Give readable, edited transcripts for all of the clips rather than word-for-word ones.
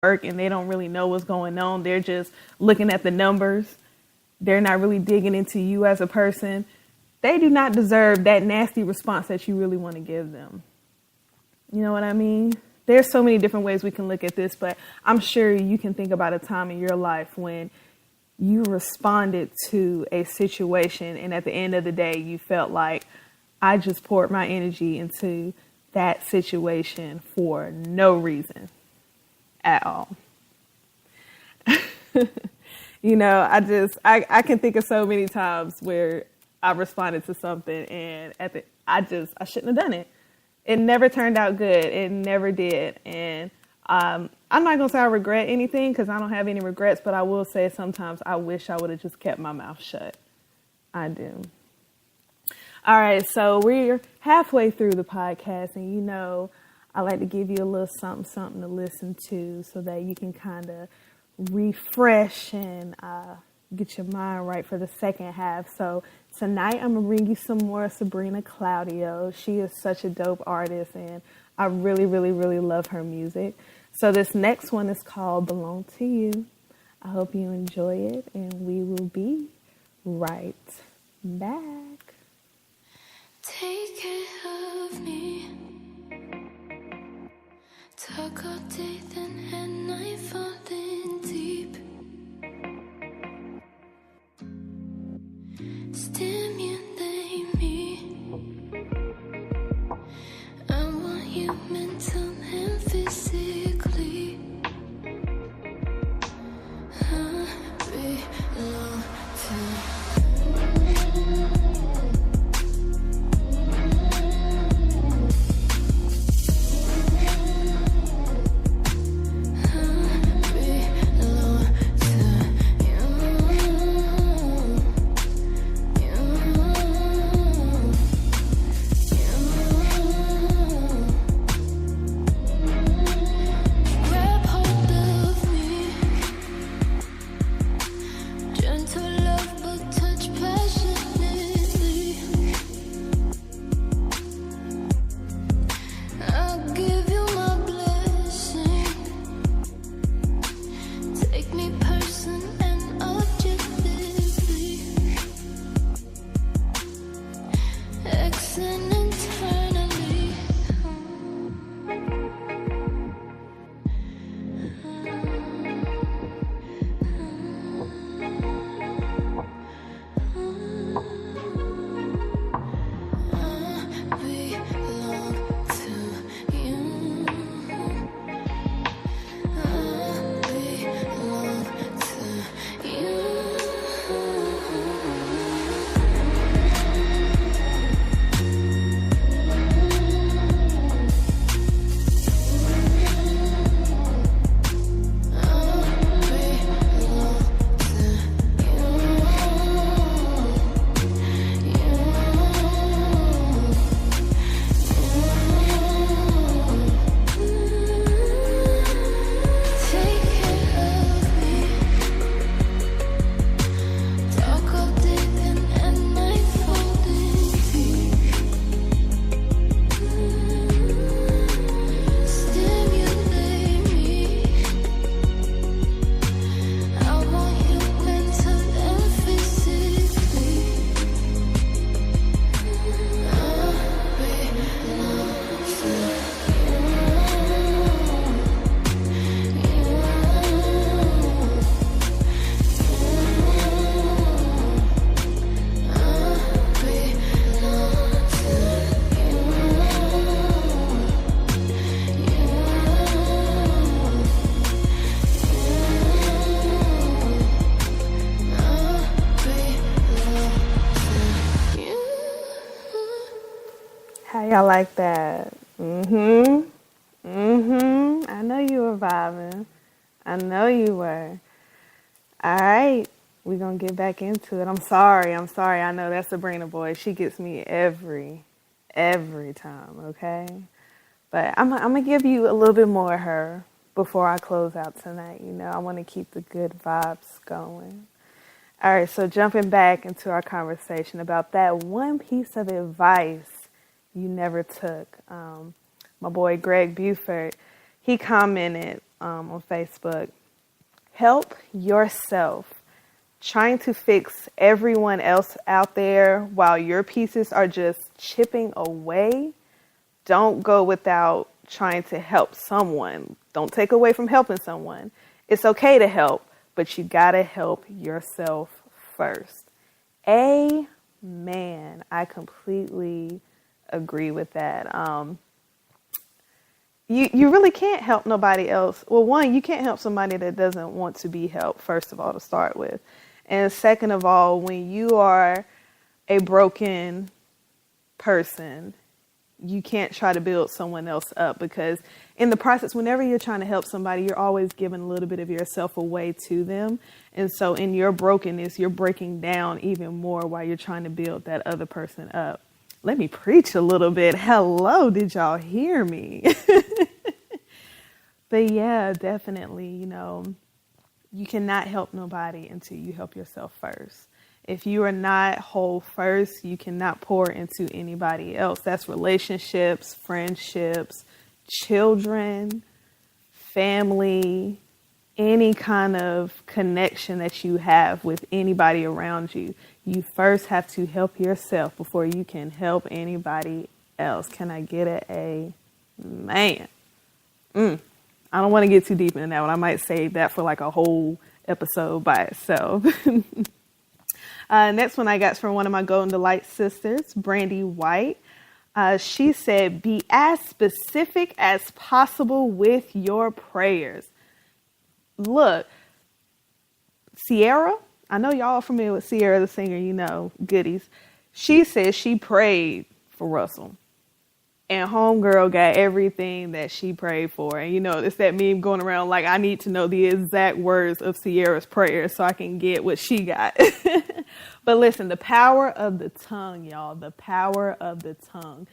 work and they don't really know what's going on. They're just looking at the numbers. They're not really digging into you as a person. They do not deserve that nasty response that you really want to give them. You know what I mean? There's so many different ways we can look at this, but I'm sure you can think about a time in your life when you responded to a situation and at the end of the day, you felt like I just poured my energy into that situation for no reason at all. You know, I can think of so many times where I responded to something and I shouldn't have done it. It never turned out good. It never did. And I'm not going to say I regret anything because I don't have any regrets, but I will say sometimes I wish I would have just kept my mouth shut. I do. All right, so we're halfway through the podcast, and you know, I like to give you a little something to listen to so that you can kind of refresh and get your mind right for the second half. So tonight I'm going to bring you some more Sabrina Claudio. She is such a dope artist, and I really, really, really love her music. So this next one is called Belong to You. I hope you enjoy it, and we will be right back. Take care of me. Talk all day, then at night, falling deep. Stimulate me. I want you mental and physically. I belong to Y'all like that? I know you were vibing. I know you were. All right. We're going to get back into it. I'm sorry. I know that's Sabrina boy. She gets me every time, okay? But I'm going to give you a little bit more of her before I close out tonight. You know, I want to keep the good vibes going. All right, so jumping back into our conversation about that one piece of advice you never took. My boy Greg Buford, he commented on Facebook. Help yourself. Trying to fix everyone else out there while your pieces are just chipping away. Don't go without trying to help someone. Don't take away from helping someone. It's okay to help, but you gotta help yourself first. Amen. I completely agree with that. You really can't help nobody else. Well, one, you can't help somebody that doesn't want to be helped, first of all, to start with. And second of all, when you are a broken person, you can't try to build someone else up, because in the process, whenever you're trying to help somebody, you're always giving a little bit of yourself away to them. And so in your brokenness, you're breaking down even more while you're trying to build that other person up. Let me preach a little bit. Hello, did y'all hear me? But yeah, definitely, you cannot help nobody until you help yourself first. If you are not whole first, you cannot pour into anybody else. That's relationships, friendships, children, family, any kind of connection that you have with anybody around you. You first have to help yourself before you can help anybody else. Can I get a amen? I don't want to get too deep into that one. I might save that for like a whole episode by itself. Next one I got from one of my Golden Delight sisters, Brandy White. She said, be as specific as possible with your prayers. Look, Sierra, I know y'all are familiar with Sierra, the singer, goodies. She said she prayed for Russell. And homegirl got everything that she prayed for. And, it's that meme going around like, I need to know the exact words of Sierra's prayer so I can get what she got. But listen, the power of the tongue, y'all, the power of the tongue.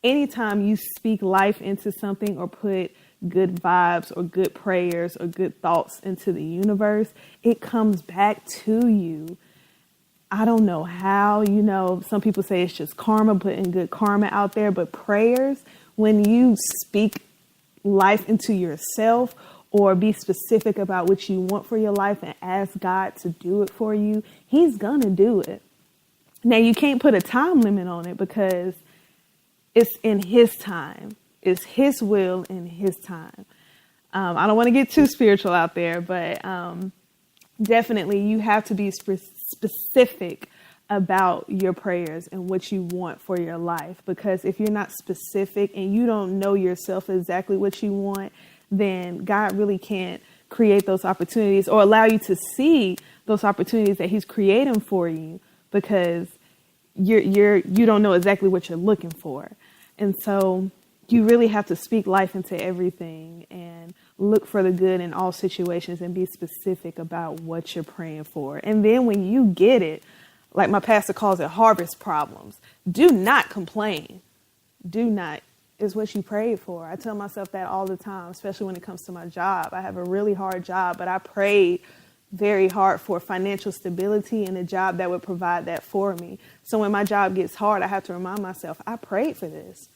Anytime you speak life into something or put good vibes or good prayers or good thoughts into the universe, it comes back to you. I don't know how, some people say it's just karma, putting good karma out there, but prayers, when you speak life into yourself or be specific about what you want for your life and ask God to do it for you, he's going to do it. Now, you can't put a time limit on it because it's in his time. It's his will in his time. I don't want to get too spiritual out there, but definitely you have to be specific about your prayers and what you want for your life. Because if you're not specific and you don't know yourself exactly what you want, then God really can't create those opportunities or allow you to see those opportunities that he's creating for you, because you don't know exactly what you're looking for. And so you really have to speak life into everything and look for the good in all situations and be specific about what you're praying for. And then when you get it, like my pastor calls it, harvest problems, do not complain. Do not. It's what you prayed for. I tell myself that all the time, especially when it comes to my job. I have a really hard job, but I prayed very hard for financial stability and a job that would provide that for me. So when my job gets hard, I have to remind myself, I prayed for this.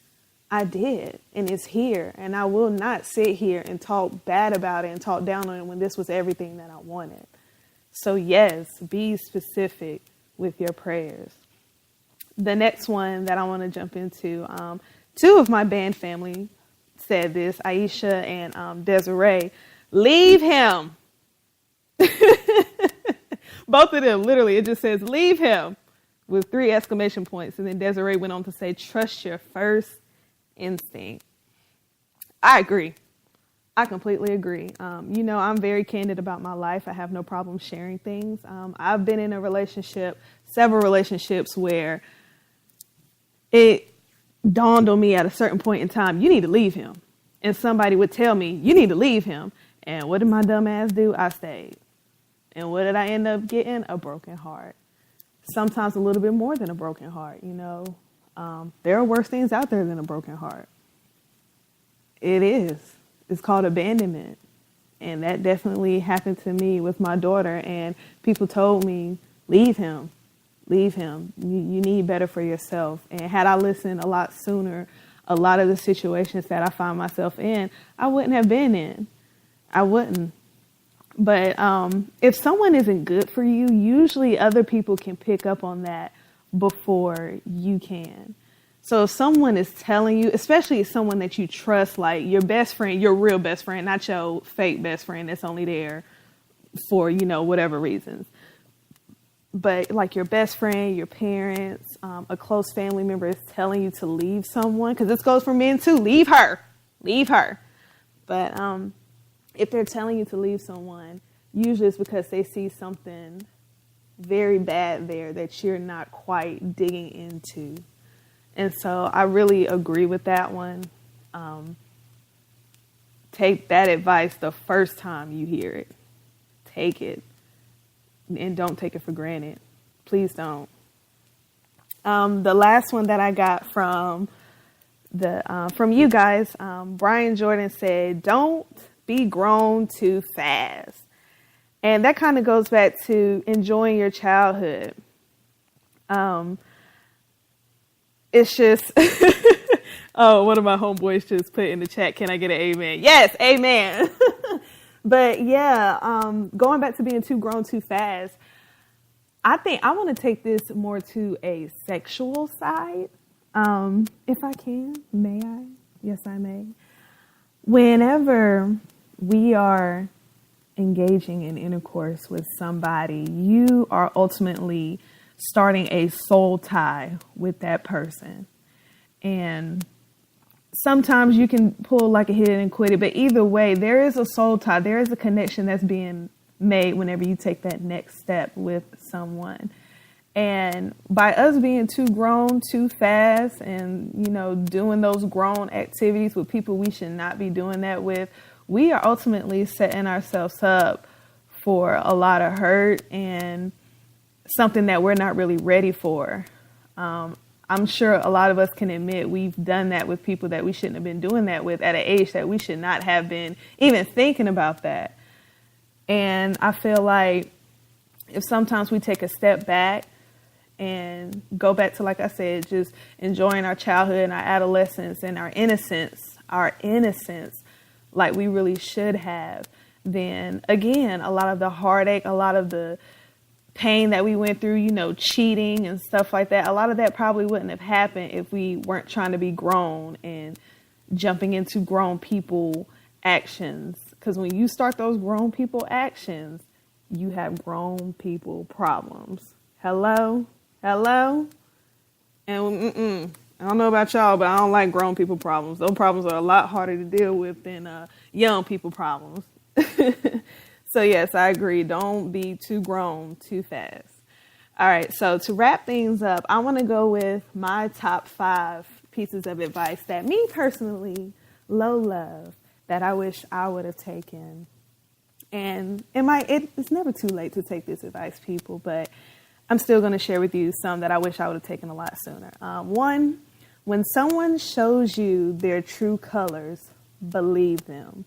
I did, and it's here, and I will not sit here and talk bad about it and talk down on it when this was everything that I wanted. So yes, be specific with your prayers. The next one that I want to jump into, two of my band family said this, Aisha and Desiree, leave him. Both of them, literally, it just says, leave him, with 3 exclamation points. And then Desiree went on to say, trust your first instinct. I agree. I completely agree. I'm very candid about my life. I have no problem sharing things. I've been in several relationships where it dawned on me at a certain point in time, you need to leave him. And somebody would tell me, you need to leave him. And what did my dumb ass do? I stayed. And what did I end up getting? A broken heart. Sometimes a little bit more than a broken heart, There are worse things out there than a broken heart. It is. It's called abandonment. And that definitely happened to me with my daughter. And people told me, leave him. Leave him. You need better for yourself. And had I listened a lot sooner, a lot of the situations that I find myself in, I wouldn't have been in. I wouldn't. But if someone isn't good for you, usually other people can pick up on that before you can. So if someone is telling you, especially someone that you trust, like your best friend, your real best friend, not your fake best friend that's only there for, whatever reasons. But like your best friend, your parents, a close family member is telling you to leave someone, because this goes for men too. Leave her. But if they're telling you to leave someone, usually it's because they see something very bad there that you're not quite digging into. And so I really agree with that one. Take that advice the first time you hear it. Take it. And don't take it for granted. Please don't. The last one that I got from you guys, Brian Jordan said, "Don't be grown too fast." And that kind of goes back to enjoying your childhood. It's just, oh, one of my homeboys just put in the chat, "Can I get an amen?" Yes, amen. But yeah, going back to being too grown too fast, I think I want to take this more to a sexual side. If I can, may I? Yes, I may. Whenever we are engaging in intercourse with somebody, you are ultimately starting a soul tie with that person. And sometimes you can pull like a hit it and quit it, but either way, there is a soul tie. There is a connection that's being made whenever you take that next step with someone. And by us being too grown too fast and, doing those grown activities with people we should not be doing that with, we are ultimately setting ourselves up for a lot of hurt and something that we're not really ready for. I'm sure a lot of us can admit we've done that with people that we shouldn't have been doing that with at an age that we should not have been even thinking about that. And I feel like if sometimes we take a step back and go back to, like I said, just enjoying our childhood and our adolescence and our innocence like we really should have, then again, a lot of the heartache, a lot of the pain that we went through, cheating and stuff like that, a lot of that probably wouldn't have happened if we weren't trying to be grown and jumping into grown people actions. Because when you start those grown people actions, you have grown people problems. Hello? And I don't know about y'all, but I don't like grown people problems. Those problems are a lot harder to deal with than young people problems. So yes, I agree. Don't be too grown too fast. All right. So to wrap things up, I want to go with my top 5 pieces of advice that me personally, low love, that I wish I would have taken. And it's never too late to take this advice, people, but I'm still going to share with you some that I wish I would have taken a lot sooner. 1, when someone shows you their true colors, believe them.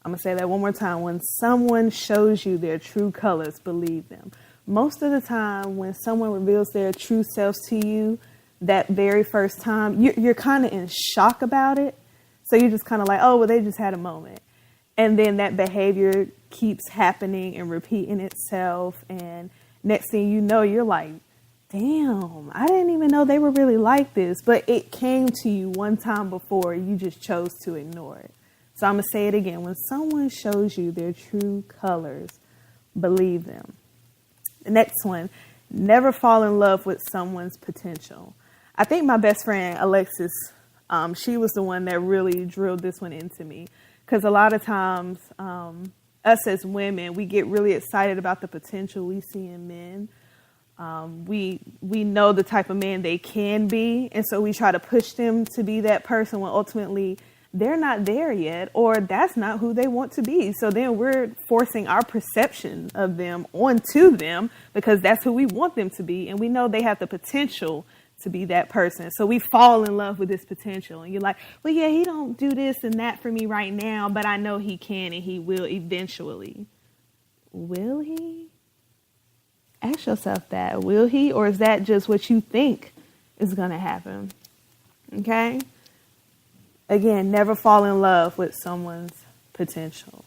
I'm going to say that one more time. When someone shows you their true colors, believe them. Most of the time, when someone reveals their true selves to you that very first time, you're kind of in shock about it. So you're just kind of like, oh, well, they just had a moment. And then that behavior keeps happening and repeating itself. And next thing you know, you're like, damn, I didn't even know they were really like this. But it came to you one time before. You just chose to ignore it. So I'm going to say it again. When someone shows you their true colors, believe them. The next one, never fall in love with someone's potential. I think my best friend, Alexis, she was the one that really drilled this one into me. Because a lot of times, us as women, we get really excited about the potential we see in men. We know the type of man they can be. And so we try to push them to be that person when ultimately they're not there yet, or that's not who they want to be. So then we're forcing our perception of them onto them because that's who we want them to be. And we know they have the potential to be that person. So we fall in love with this potential. And you're like, well, yeah, he don't do this and that for me right now, but I know he can and he will eventually. Will he? Ask yourself that. Will he? Or is that just what you think is going to happen? Okay? Again, never fall in love with someone's potential.